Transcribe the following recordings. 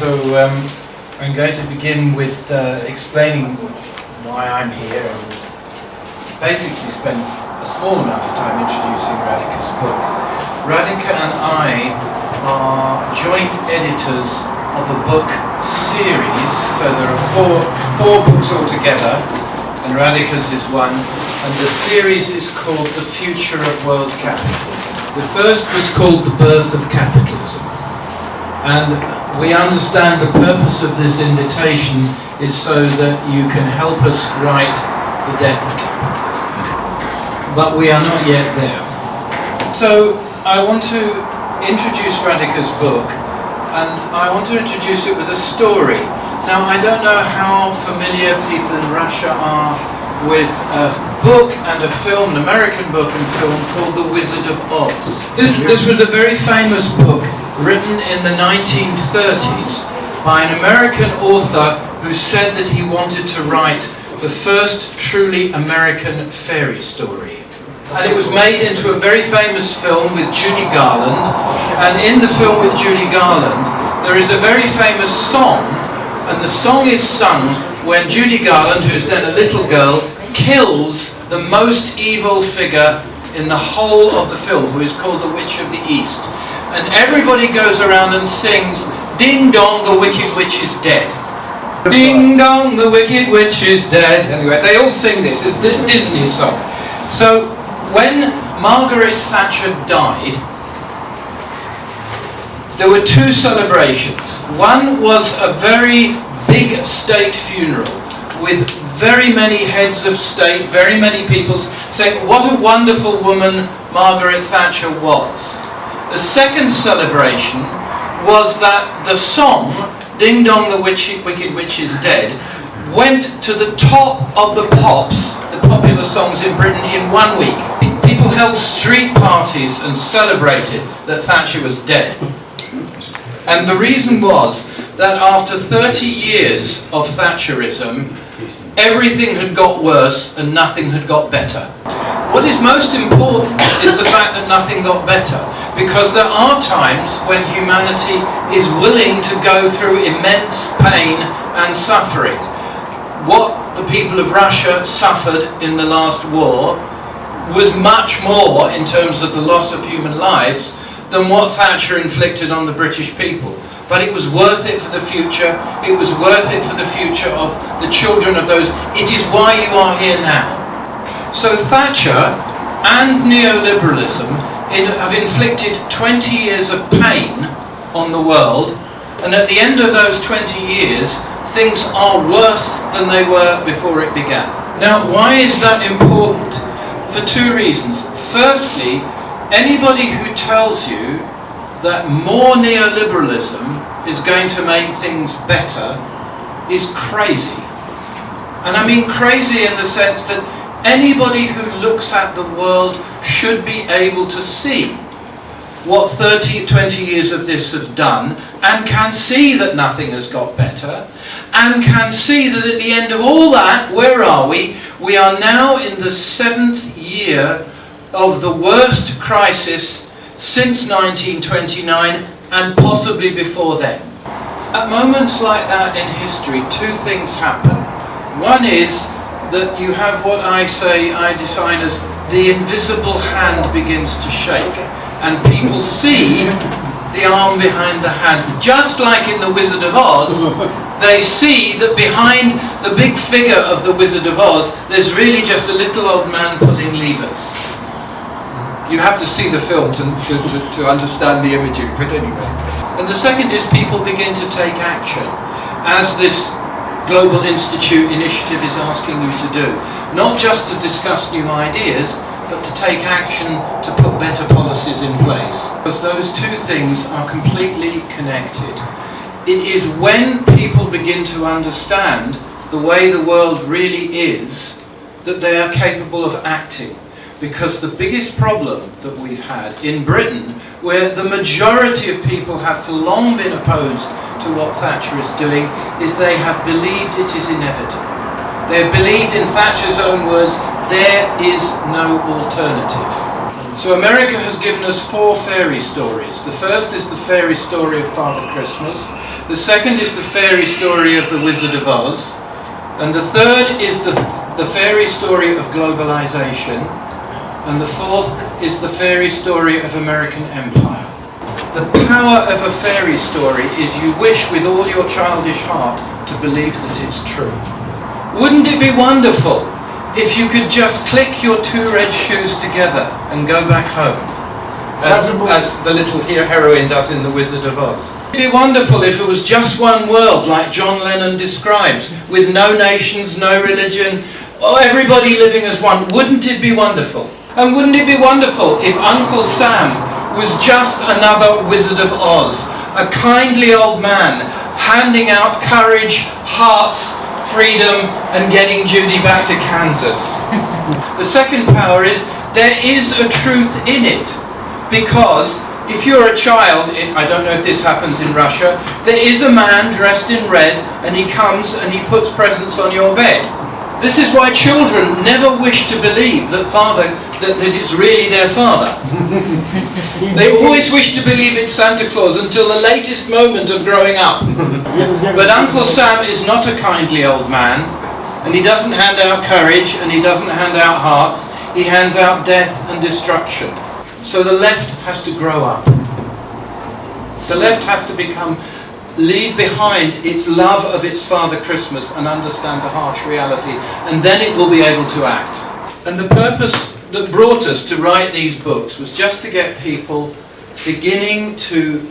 So I'm going to begin with explaining why I'm here, and basically spend a small amount of time introducing Radhika's book. Radhika and I are joint editors of a book series, so there are four books altogether, and Radhika's is one, and the series is called The Future of World Capitalism. The first was called The Birth of Capitalism, and we understand the purpose of this invitation is so that you can help us write The Death of Capitalism. But we are not yet there. So I want to introduce Radhika's book, and I want to introduce it with a story. Now, I don't know how familiar people in Russia are with a book and a film, an American book and film called The Wizard of Oz. This was a very famous book written in the 1930s by an American author who said that he wanted to write the first truly American fairy story. And it was made into a very famous film with Judy Garland, and in the film with Judy Garland there is a very famous song, and the song is sung when Judy Garland, who's then a little girl, kills the most evil figure in the whole of the film, who is called the Witch of the East. And everybody goes around and sings, "Ding dong, the wicked witch is dead." Ding dong, the wicked witch is dead. Anyway, they all sing this, it's a Disney song. So when Margaret Thatcher died, there were two celebrations. One was a very big state funeral with very many heads of state, very many people saying what a wonderful woman Margaret Thatcher was. The second celebration was that the song, Ding Dong the Wicked Witch is Dead, went to the top of the pops, the popular songs in Britain, in 1 week. People held street parties and celebrated that Thatcher was dead. And the reason was that after 30 years of Thatcherism, everything had got worse and nothing had got better. What is most important is the fact that nothing got better, because there are times when humanity is willing to go through immense pain and suffering. What the people of Russia suffered in the last war was much more in terms of the loss of human lives than what Thatcher inflicted on the British people. But it was worth it for the future. It was worth it for the future of the children of those. It is why you are here now. So Thatcher and neoliberalism have inflicted 20 years of pain on the world, and at the end of those 20 years, things are worse than they were before it began. Now, why is that important? For two reasons. Firstly, anybody who tells you that more neoliberalism is going to make things better is crazy. And I mean crazy in the sense that anybody who looks at the world should be able to see what 20 years of this have done, and can see that nothing has got better, and can see that at the end of all that, where are we? We are now in the 7th year of the worst crisis since 1929, and possibly before then. At moments like that in history, two things happen. One is that you have what I define as the invisible hand begins to shake, and people see the arm behind the hand. Just like in The Wizard of Oz, they see that behind the big figure of the Wizard of Oz, there's really just a little old man pulling levers. You have to see the film to understand the imagery, but anyway. And the second is people begin to take action, as this Global Institute initiative is asking you to do. Not just to discuss new ideas, but to take action to put better policies in place. Because those two things are completely connected. It is when people begin to understand the way the world really is that they are capable of acting. Because the biggest problem that we've had in Britain, where the majority of people have for long been opposed to what Thatcher is doing, is they have believed it is inevitable. They have believed, in Thatcher's own words, there is no alternative. So America has given us 4 fairy stories. The first is the fairy story of Father Christmas. The second is the fairy story of the Wizard of Oz. And the third is the fairy story of globalization. And the fourth is the fairy story of American empire. The power of a fairy story is you wish with all your childish heart to believe that it's true. Wouldn't it be wonderful if you could just click your 2 red shoes together and go back home, as the little heroine does in The Wizard of Oz? It'd be wonderful if it was just one world, like John Lennon describes, with no nations, no religion, everybody living as one. Wouldn't it be wonderful? And wouldn't it be wonderful if Uncle Sam was just another Wizard of Oz, a kindly old man handing out courage, hearts, freedom, and getting Judy back to Kansas? The second power is there is a truth in it, because if you're a child, I don't know if this happens in Russia, there is a man dressed in red and he comes and he puts presents on your bed. This is why children never wish to believe that it's really their father. They always wish to believe it's Santa Claus until the latest moment of growing up. But Uncle Sam is not a kindly old man, and he doesn't hand out courage and he doesn't hand out hearts. He hands out death and destruction. So the left has to grow up. The left has to leave behind its love of its Father Christmas and understand the harsh reality, and then it will be able to act. And the purpose that brought us to write these books was just to get people beginning to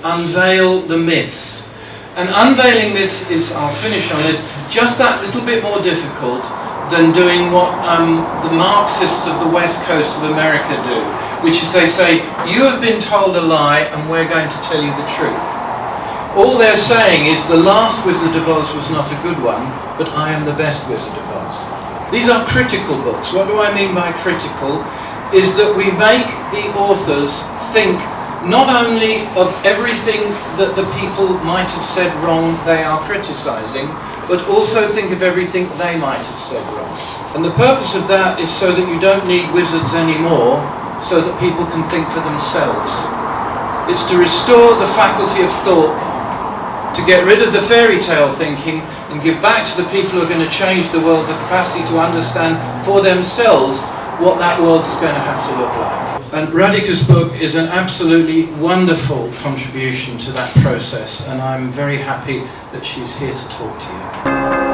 unveil the myths. And unveiling myths is, I'll finish on this, just that little bit more difficult than doing what the Marxists of the West Coast of America do, which is they say, you have been told a lie and we're going to tell you the truth. All they're saying is the last Wizard of Oz was not a good one, but I am the best Wizard of Oz. These are critical books. What do I mean by critical? Is that we make the authors think not only of everything that the people might have said wrong they are criticising, but also think of everything they might have said wrong. And the purpose of that is so that you don't need wizards anymore, so that people can think for themselves. It's to restore the faculty of thought, to get rid of the fairy tale thinking and give back to the people who are going to change the world the capacity to understand for themselves what that world is going to have to look like. And Radhika's book is an absolutely wonderful contribution to that process, and I'm very happy that she's here to talk to you.